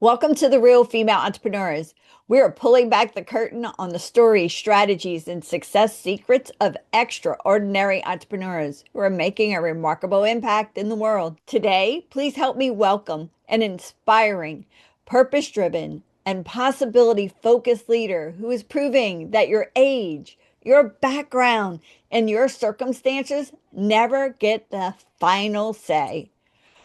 Welcome to the Real Female Entrepreneurs. We are pulling back the curtain on the stories, strategies, and success secrets of extraordinary entrepreneurs who are making a remarkable impact in the world. Today, please help me welcome an inspiring, purpose driven, and possibility focused leader who is proving that your age, your background, and your circumstances never get the final say.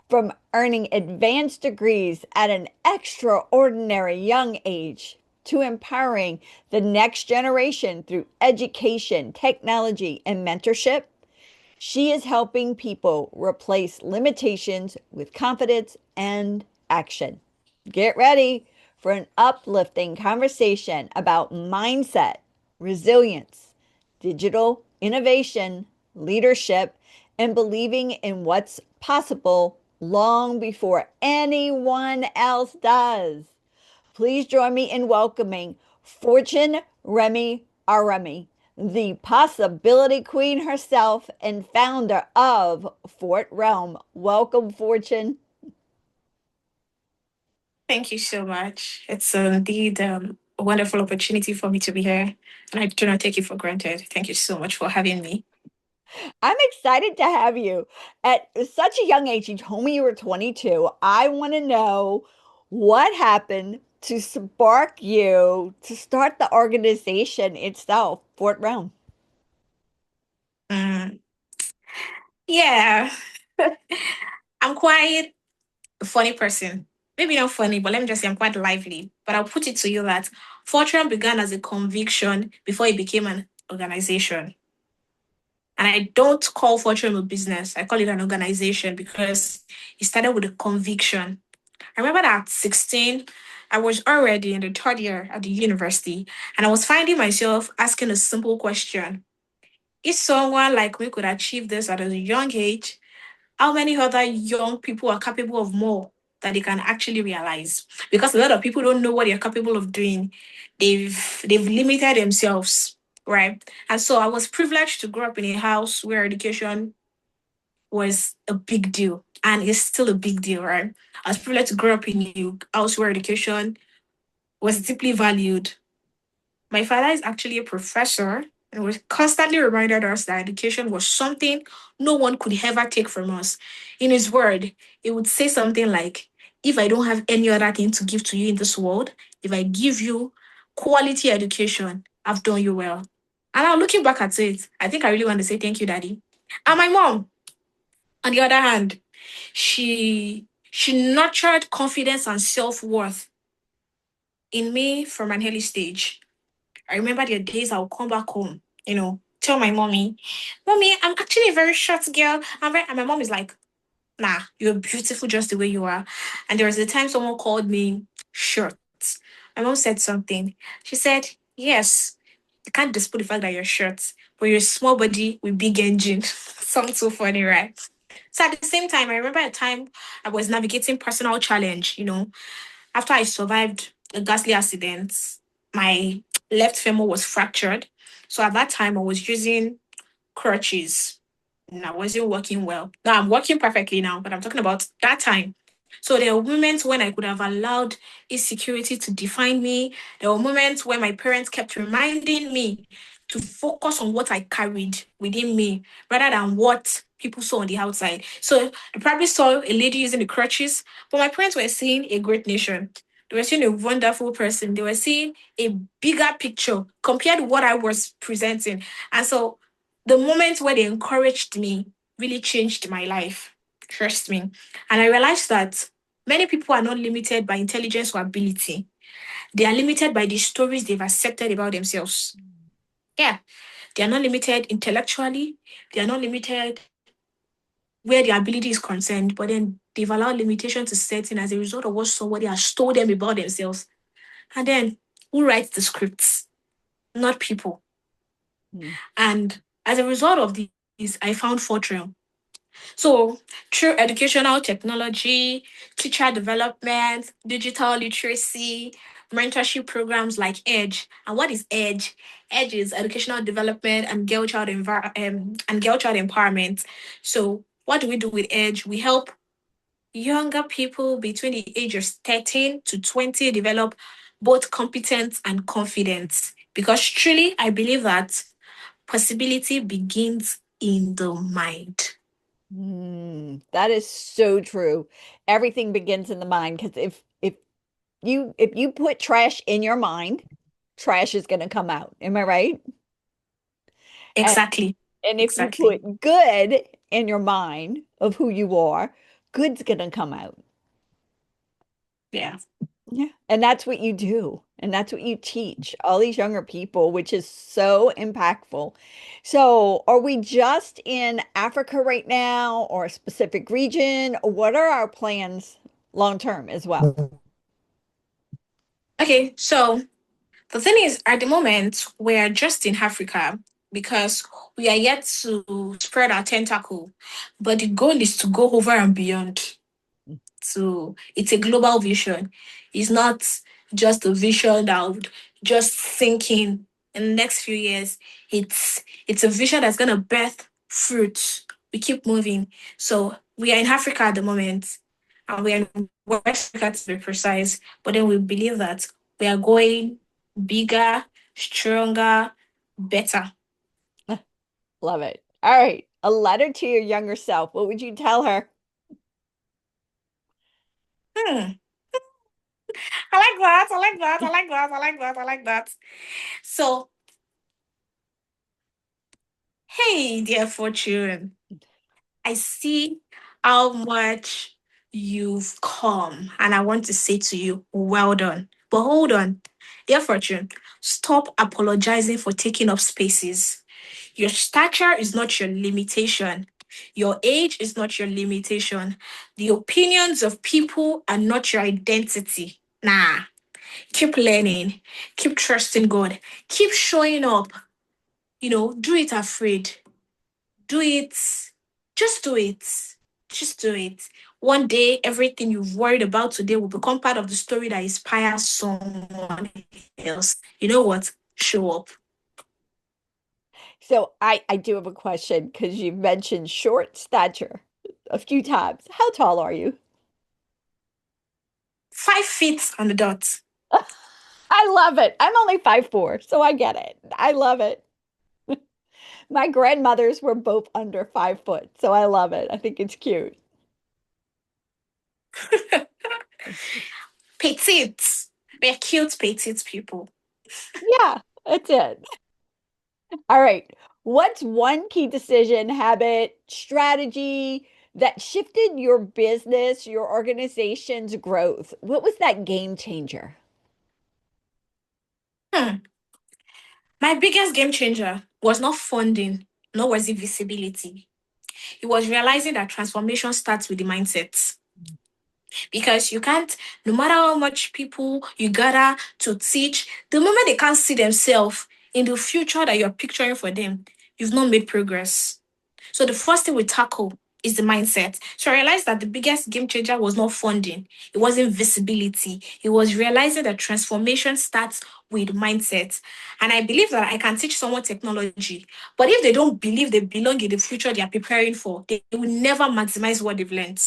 From earning advanced degrees at an extraordinary young age to empowering the next generation through education, technology, and mentorship, she is helping people replace limitations with confidence and action. Get ready for an uplifting conversation about mindset, resilience, digital innovation, leadership, and believing in what's possible long before anyone else does. Please join me in welcoming Fortune Remi-Aworemi, the possibility queen herself and founder of Fort Realm. Welcome, Fortune. Thank you so much. It's indeed a wonderful opportunity for me to be here, and I do not take it for granted. Thank you so much for having me. I'm excited to have you. At such a young age, you told me you were 22. I want to know what happened to spark you to start the organization itself, Fort Realm. Mm, yeah, I'm quite a funny person. Maybe not funny, but let me just say I'm quite lively. But I'll put it to you that Fortran began as a conviction before it became an organization. And I don't call Fortran a business, I call it an organization because it started with a conviction. I remember that at 16, I was already in the third year at the university, and I was finding myself asking a simple question. If someone like me could achieve this at a young age, how many other young people are capable of more that they can actually realize? Because a lot of people don't know what they're capable of doing. They've limited themselves, right? And so I was privileged to grow up in a house where education was a big deal and is still a big deal, right? I was privileged to grow up in a house where education was deeply valued. My father is actually a professor and was constantly reminded us that education was something no one could ever take from us. In his word, he would say something like, if I don't have any other thing to give to you in this world, if I give you quality education, I've done you well. And now looking back at it, I think I really want to say thank you, Daddy. And my mom, on the other hand, she nurtured confidence and self-worth in me from an early stage. I remember the days I would come back home, tell my mommy, I'm actually a very short girl. And my mom is like, nah, you're beautiful just the way you are. And there was a time someone called me short. My mom said something. She said, yes, you can't dispute the fact that you're short, but you're a small body with big engine. Sounds so funny, right? So at the same time, I remember a time I was navigating personal challenge, after I survived a ghastly accident, my left femur was fractured. So at that time, I was using crutches and I wasn't working well. Now I'm working perfectly now, but I'm talking about that time. So there were moments when I could have allowed insecurity to define me. There were moments when my parents kept reminding me to focus on what I carried within me rather than what people saw on the outside. So they probably saw a lady using the crutches, but my parents were seeing a great nation. They were seeing a wonderful person. They were seeing a bigger picture compared to what I was presenting. And so the moment where they encouraged me really changed my life. Trust me. And I realized that many people are not limited by intelligence or ability. They are limited by the stories they've accepted about themselves. Yeah. They are not limited intellectually. They are not limited where their ability is concerned, but then they've allowed limitation to set in as a result of what somebody has told them about themselves. And then who writes the scripts? Not people. Hmm. And as a result of this, I found Fortran. So, through educational technology, teacher development, digital literacy, mentorship programs like EDGE. And what is EDGE? EDGE is educational development and girl child empowerment. So, what do we do with EDGE? We help younger people between the age of 13 to 20 develop both competence and confidence. Because truly, I believe that possibility begins in the mind. That is so true. Everything begins in the mind because if you put trash in your mind, trash is going to come out. Am I right? And Exactly. and if you Exactly. put good in your mind of who you are, good's going to come out. Yeah. Yeah. And that's what you do. And that's what you teach all these younger people, which is so impactful. So, are we just in Africa right now or a specific region? What are our plans long term as well? Okay, so the thing is, at the moment, we're just in Africa because we are yet to spread our tentacle. But the goal is to go over and beyond. So it's a global vision. It's not just a vision that would just sink in the next few years. It's a vision that's gonna birth fruit. We keep moving. So we are in Africa at the moment, and we are in West Africa to be precise. But then we believe that we are going bigger, stronger, better. Love it. All right. A letter to your younger self. What would you tell her? Hmm. I like that. I like that. I like that. I like that. I like that. So, hey, dear Fortune. I see how much you've come, and I want to say to you, well done. But hold on, dear Fortune, stop apologizing for taking up spaces. Your stature is not your limitation. Your age is not your limitation. The opinions of people are not your identity. Nah, keep learning, keep trusting God, keep showing up. Do it afraid. Do it. Just do it. Just do it. One day, everything you've worried about today will become part of the story that inspires someone else. You know what? Show up. So I do have a question because you mentioned short stature a few times. How tall are you? 5 feet on the dot. I love it. I'm only 5'4", so I get it. I love it. My grandmothers were both under 5 foot, so I love it. I think it's cute. Petite. We're cute, petite people. Yeah, that's it. All right. What's one key decision, habit, strategy that shifted your business, your organization's growth? What was that game changer? Hmm. My biggest game changer was not funding, nor was it visibility. It was realizing that transformation starts with the mindset. Because you can't, no matter how much people you gather to teach, the moment they can't see themselves in the future that you're picturing for them, you've not made progress. So the first thing we tackle is the mindset. So I realized that the biggest game changer was not funding, it wasn't visibility. It was realizing that transformation starts with mindset. And I believe that I can teach someone technology, but if they don't believe they belong in the future they are preparing for, they will never maximize what they've learned.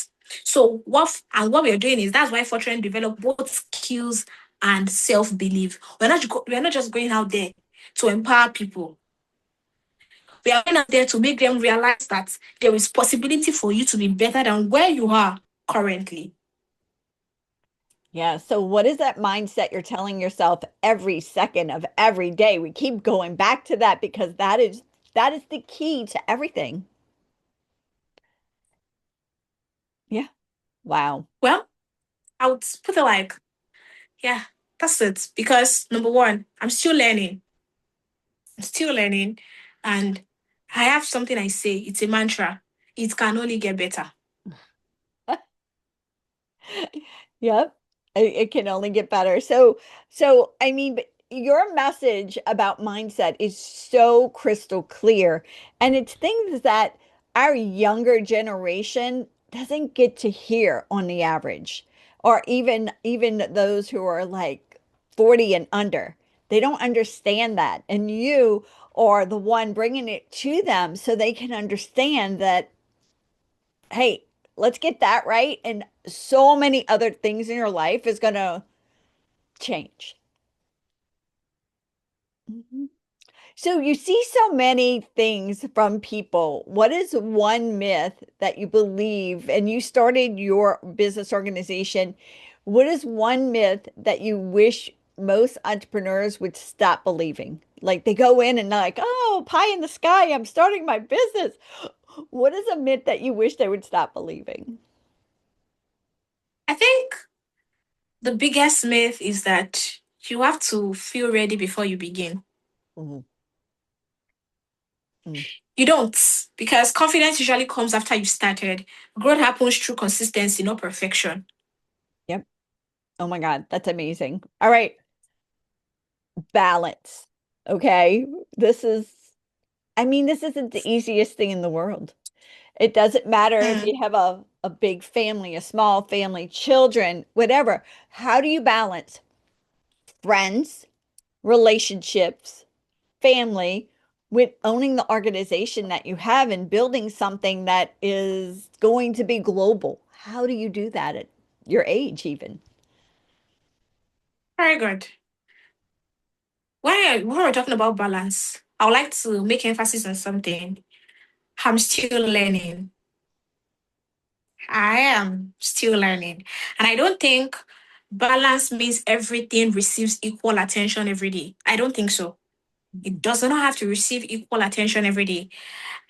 So what we're doing is that's why Fortran develop both skills and self-belief. We're not just going out there to empower people. We are going out there to make them realize that there is possibility for you to be better than where you are currently. Yeah. So, what is that mindset you're telling yourself every second of every day? We keep going back to that because that is the key to everything. Yeah. Wow. Well, I would put it like, yeah, that's it. Because number one, I'm still learning. I'm still learning. And I have something I say, it's a mantra. It can only get better. Yep. It can only get better. So I mean, but your message about mindset is so crystal clear, and it's things that our younger generation doesn't get to hear on the average, or even those who are like 40 and under. They don't understand that, and you are the one bringing it to them so they can understand that, hey. Let's get that right. And so many other things in your life is going to change. Mhm. So you see so many things from people. What is one myth that you believe, and you started your business organization? What is one myth that you wish most entrepreneurs would stop believing? Like they go in and they're like, oh, pie in the sky, I'm starting my business. What is a myth that you wish they would stop believing? I think the biggest myth is that you have to feel ready before you begin. Mhm. Mm. You don't, because confidence usually comes after you started. Growth happens through consistency, not perfection. Yep. Oh my God, that's amazing. All right, balance. Okay. This is I mean, this isn't the easiest thing in the world. It doesn't matter if Hmm. you have a big family, a small family, children, whatever. How do you balance friends, relationships, family with owning the organization that you have and building something that is going to be global? How do you do that at your age, even? Very good. When we're talking about balance, I would like to make emphasis on something. I'm still learning. I am still learning. And I don't think balance means everything receives equal attention every day. I don't think so. It does not have to receive equal attention every day.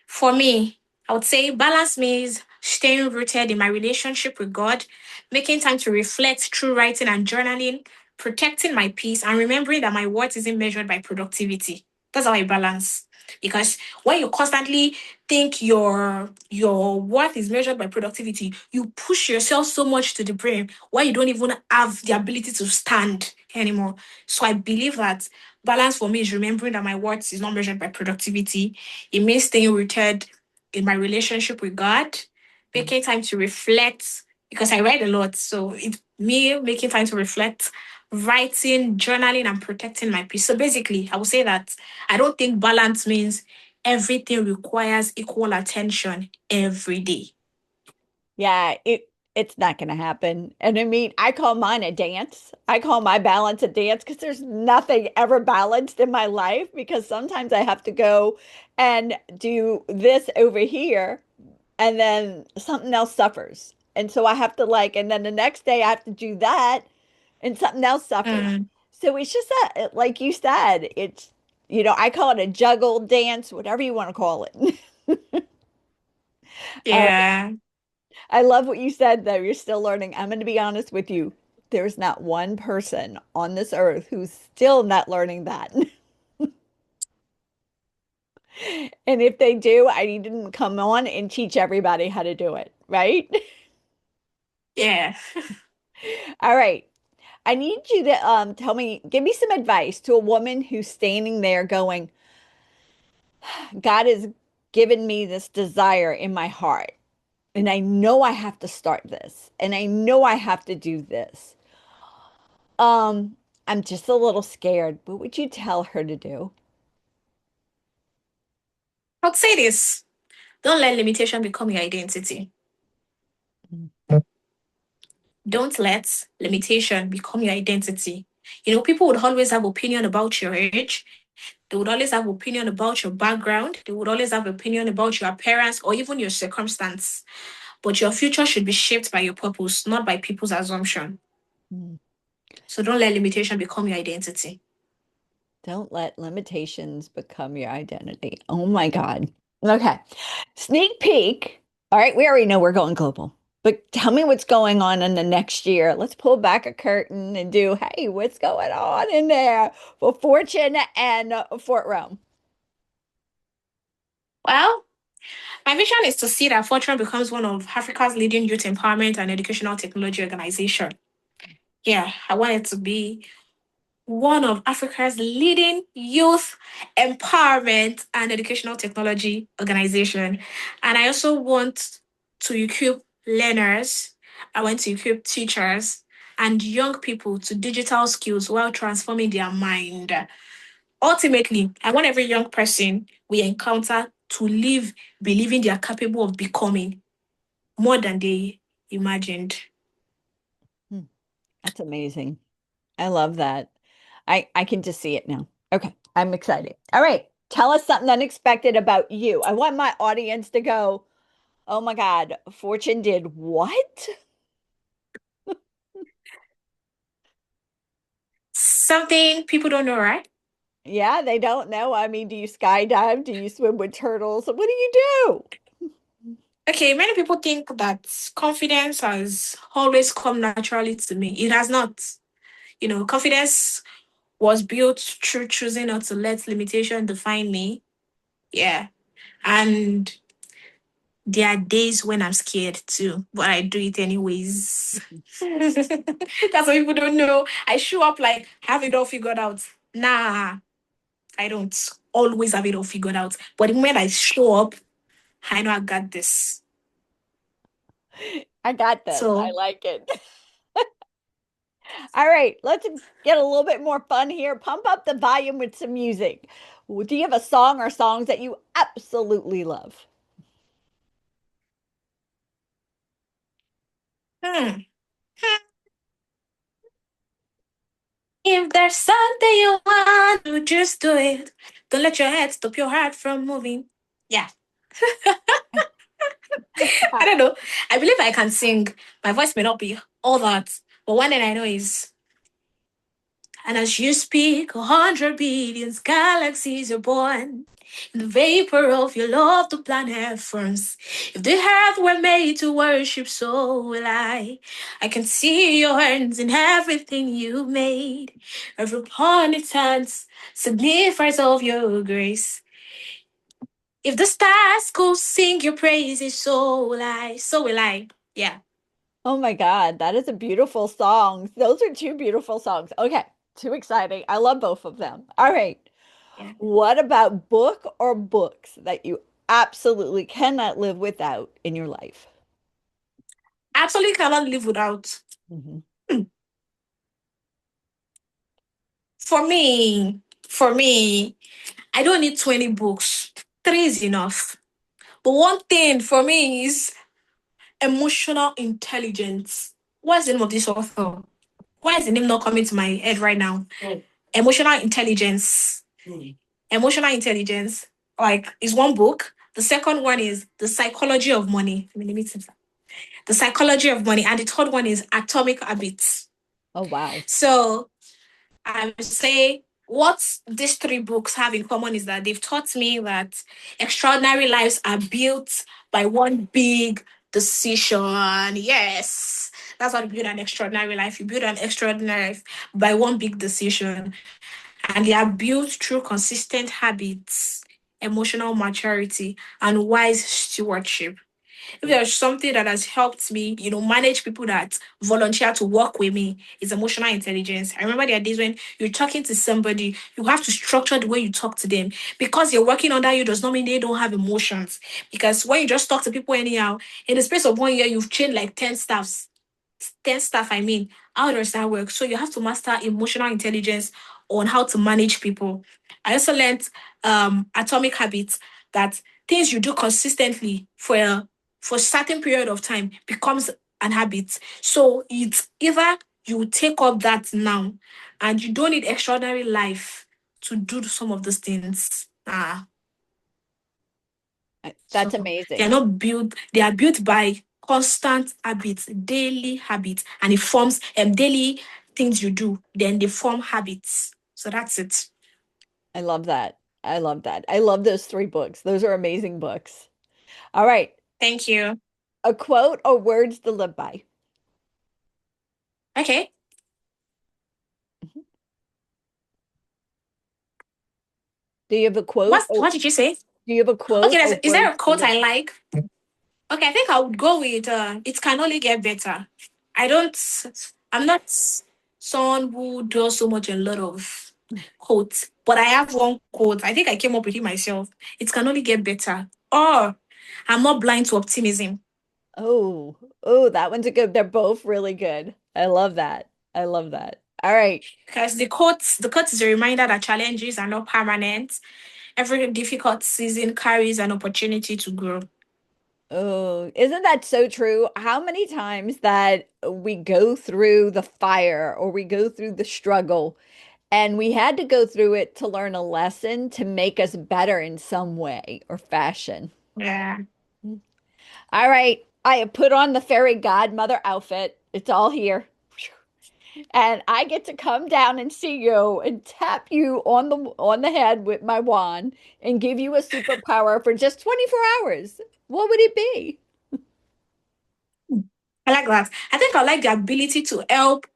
For me, I would say balance means staying rooted in my relationship with God, making time to reflect through writing and journaling, protecting my peace, and remembering that my worth isn't measured by productivity. That's how I balance. Because when you constantly think your worth is measured by productivity, you push yourself so much to the brim where you don't even have the ability to stand anymore. So I believe that balance for me is remembering that my worth is not measured by productivity. It means staying rooted in my relationship with God, making time to reflect because I read a lot. So it's me making time to reflect, writing, journaling, and protecting my peace. So basically, I would say that I don't think balance means everything requires equal attention every day. Yeah, it's not going to happen. And I mean, I call mine a dance. I call my balance a dance because there's nothing ever balanced in my life because sometimes I have to go and do this over here and then something else suffers. And so I have to like, and then the next day I have to do that and something else suffers. Mm, So it's just that, like you said, I call it a juggle dance, whatever you want to call it. All yeah. I love what you said, though. You're still learning. I'm going to be honest with you. There's not one person on this earth who's still not learning that. And if they do, I need them to come on and teach everybody how to do it, right? Yeah. All right. I need you to give me some advice to a woman who's standing there going, God has given me this desire in my heart, and I know I have to start this, and I know I have to do this. Um, I'm just a little scared. What would you tell her to do? I'll say this. Don't let limitation become your identity. Mm. Don't let limitation become your identity. People would always have opinion about your age. They would always have opinion about your background. They would always have opinion about your appearance or even your circumstance. But your future should be shaped by your purpose, not by people's assumption. Mm. So don't let limitation become your identity. Don't let limitations become your identity. Oh my God. Okay. Sneak peek. All right, we already know we're going global, but tell me what's going on in the next year. Let's pull back a curtain and do, hey, what's going on in there for Fortune and Fort Rome? Well, my vision is to see that Fortune becomes one of Africa's leading youth empowerment and educational technology organization. Yeah, I want it to be one of Africa's leading youth empowerment and educational technology organization. And I also want to equip learners, I want to equip teachers and young people to digital skills while transforming their mind. Ultimately, I want every young person we encounter to live believing they are capable of becoming. more than they imagined. Hmm, that's amazing. I love that. I can just see it now. Okay, I'm excited. All right, tell us something unexpected about you. I want my audience to go, "Oh my God, Fortune did what?" Something people don't know, right? Yeah, they don't know. I mean, do you skydive? Do you swim with turtles? What do you do? Okay, many people think that confidence has always come naturally to me. It has not. Confidence was built through choosing not to let limitation define me. Yeah. And there are days when I'm scared too, but I do it anyways. That's what people don't know. I show up like have it all figured out. Nah, I don't always have it all figured out. But the moment I show up, I know I got this. I got this. I So, like it. All right, let's get a little bit more fun here. Pump up the volume with some music. Do you have a song or songs that you absolutely love? hmm. If there's something you want to, just do it. Don't let your head stop your heart from moving. Yeah. I don't know. I believe I can sing. My voice may not be all that, but one thing I know is, and as you speak, 100 billions galaxies are born. In the vapor of your love, the planet forms. If the earth were made to worship, so will I. I can see your hands in everything you made. Every pawn it stands signifies of your grace. If the stars could sing your praises, so will I. So will I. Yeah. Oh my God, that is a beautiful song. Those are two beautiful songs. Okay, too exciting. I love both of them. All right. Yeah. What about book or books that you absolutely cannot live without in your life? Absolutely cannot live without. Mhm. Hmm. For me, I don't need 20 books. Three is enough. But one thing for me is emotional intelligence. What's the name of this author? Why is the name not coming to my head right now? Emotional intelligence. Emotional intelligence, like, is one book. The second one is The Psychology of Money. Let me see. The Psychology of Money. And the third one is Atomic Habits. Oh, wow. So I would say what these three books have in common is that they've taught me that extraordinary lives are built by one big decision. Yes, that's how you build an extraordinary life. You build an extraordinary life by one big decision, and they are built through consistent habits, emotional maturity, and wise stewardship. If there's something that has helped me, manage people that volunteer to work with me, it's emotional intelligence. I remember there are days when you're talking to somebody, you have to structure the way you talk to them. Because you're working under you does not mean they don't have emotions. Because when you just talk to people anyhow, in the space of 1 year, you've trained like 10 staffs. 10 staff, I mean. How does that work? So you have to master emotional intelligence on how to manage people. I also learned atomic habits, that things you do consistently for a certain period of time becomes an habit. So it's either you take up that now and you don't need extraordinary life to do some of those things. That's So they are amazing. not built, they are built by constant habits, daily habits, and it forms daily things you do, then they form habits. So that's it. I love that. I love that. I love those three books. Those are amazing books. All right. Thank you. A quote or words to live by. Okay. Mhm. Do you have a quote or What did you say? do you have a Okay, quote or is there a words to quote live I like? Okay, I think I would go with it can only get better. I don't I'm not someone who does so much a lot of by? quotes, but I have one quote. I think I came up with it myself. It can only get better. Or I'm not blind to optimism. Oh, oh, that one's a good. They're both really good. I love that. I love that. All right. Because the quote is a reminder that challenges are not permanent. Every difficult season carries an opportunity to grow. Oh, isn't that so true? How many times that we go through the fire or we go through the struggle and we had to go through it to learn a lesson to make us better in some way or fashion. Yeah. All right, I have put on the fairy godmother outfit. It's all here. And I get to come down and see you and tap you on the head with my wand and give you a superpower for just 24 hours. What would it be? I like that. I think I like the ability to help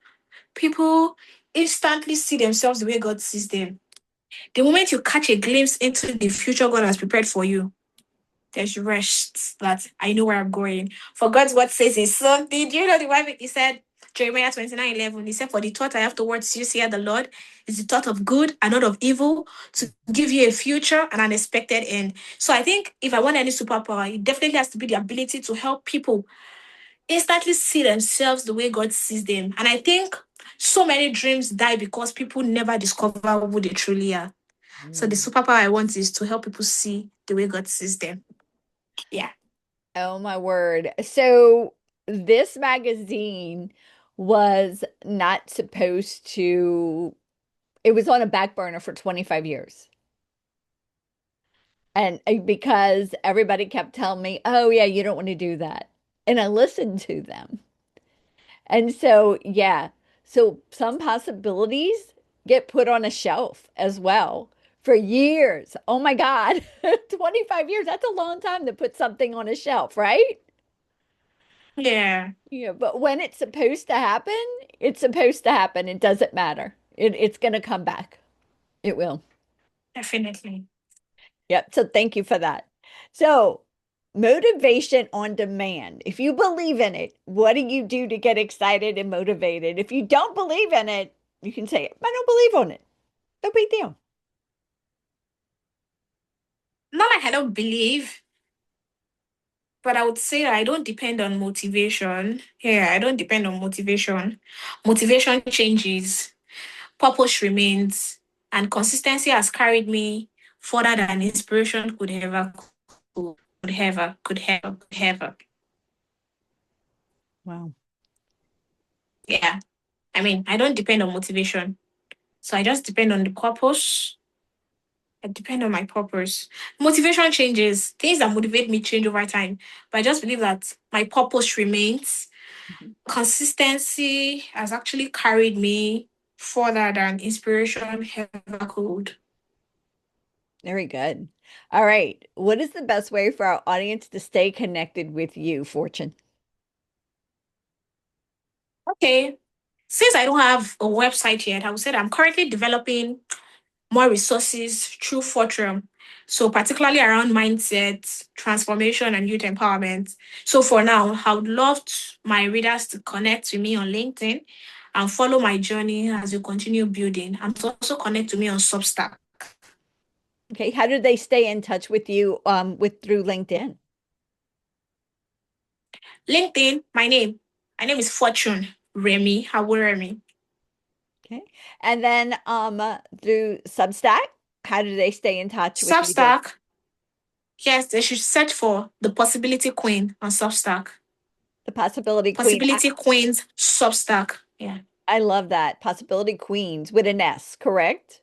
people instantly see themselves the way God sees them. The moment you catch a glimpse into the future God has prepared for you, there's rest that I know where I'm going. For God's word says is something. Do you know the Bible? He said, Jeremiah 29:11, he said, for the thought I have towards you, say the Lord, is the thought of good and not of evil, to give you a future and an expected end. So I think if I want any superpower, it definitely has to be the ability to help people instantly see themselves the way God sees them. And I think so many dreams die because people never discover who they truly are. So the Mm. superpower I want is to help people see the way God sees them. Yeah. Oh my word. So this magazine was not supposed to, it was on a back burner for 25 years. And because everybody kept telling me, oh, yeah, you don't want to do that. And I listened to them. And so, yeah, so some possibilities get put on a shelf as well for years. Oh my God, 25 years, that's a long time to put something on a shelf, right? Yeah, Yeah, but when it's supposed to happen, it's supposed to happen. It doesn't matter. It's going to come back. It will. definitely. Yep. So thank you for that. So, motivation on demand. If you believe in it, what do you do to get excited and motivated? If you don't believe in it, you can say, I don't believe on it. No big deal. Not like I don't believe, but I would say I don't depend on motivation. Yeah, I don't depend on motivation. Motivation changes, purpose remains, and consistency has carried me further than inspiration could ever. Wow. Yeah. I mean, I don't depend on motivation. So I just depend on the purpose. I depend on my purpose. Motivation changes. Things that motivate me change over time. But I just believe that my purpose remains. Mhm. Consistency has actually carried me further than inspiration ever could. Very good. All right. What is the best way for our audience to stay connected with you, Fortune? Okay. Since I don't have a website yet, I would say that I'm currently developing more resources through Fortran. So particularly around mindset, transformation, and youth empowerment. So for now, I would love my readers to connect with me on LinkedIn and follow my journey as we continue building. And to also connect to me on Substack. Okay. How do they stay in touch with you with through LinkedIn? LinkedIn, my name. My name is Fortune Remi-Aworemi. Okay. And then through Substack, how do they stay in touch with you there? Substack, yes, they should search for the Possibility Queen on Substack. The Possibility Queen. Possibility Queen's Substack. Yeah. I love that. Possibility Queens with an S, correct?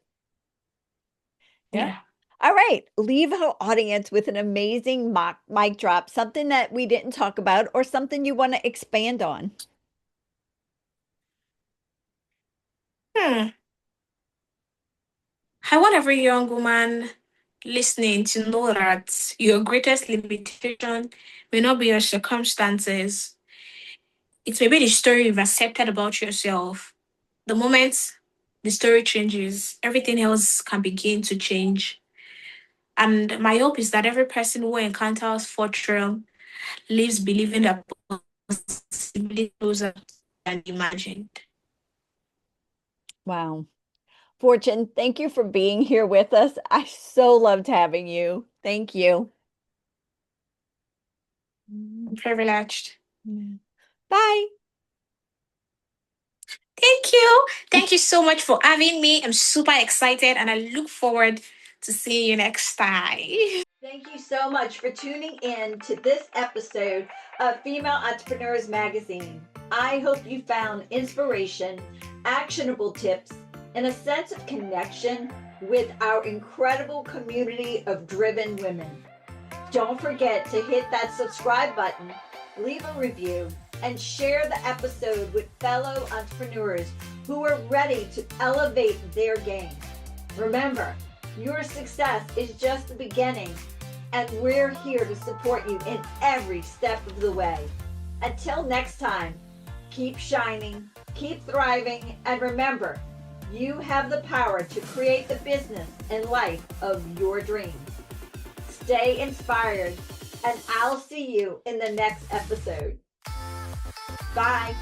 Yeah. Yeah. All right. Leave our audience with an amazing mic drop, something that we didn't talk about or something you want to expand on. Hmm. I want every young woman listening to know that your greatest limitation may not be your circumstances. It may be the story you've accepted about yourself. The moment the story changes, everything else can begin to change. And my hope is that every person who encounters Fortune lives believing that possibility closer than imagined. Wow. Fortune, thank you for being here with us. I so loved having you. Thank you. I'm privileged. Yeah. Bye. Thank you. Thank you so much for having me. I'm super excited and I look forward to seeing you next time. Thank you so much for tuning in to this episode of Female Entrepreneurs Magazine. I hope you found inspiration, actionable tips, and a sense of connection with our incredible community of driven women. Don't forget to hit that subscribe button, leave a review, and share the episode with fellow entrepreneurs who are ready to elevate their game. Remember, your success is just the beginning, and we're here to support you in every step of the way. Until next time, keep shining, keep thriving, and remember, you have the power to create the business and life of your dreams. Stay inspired, and I'll see you in the next episode. Bye.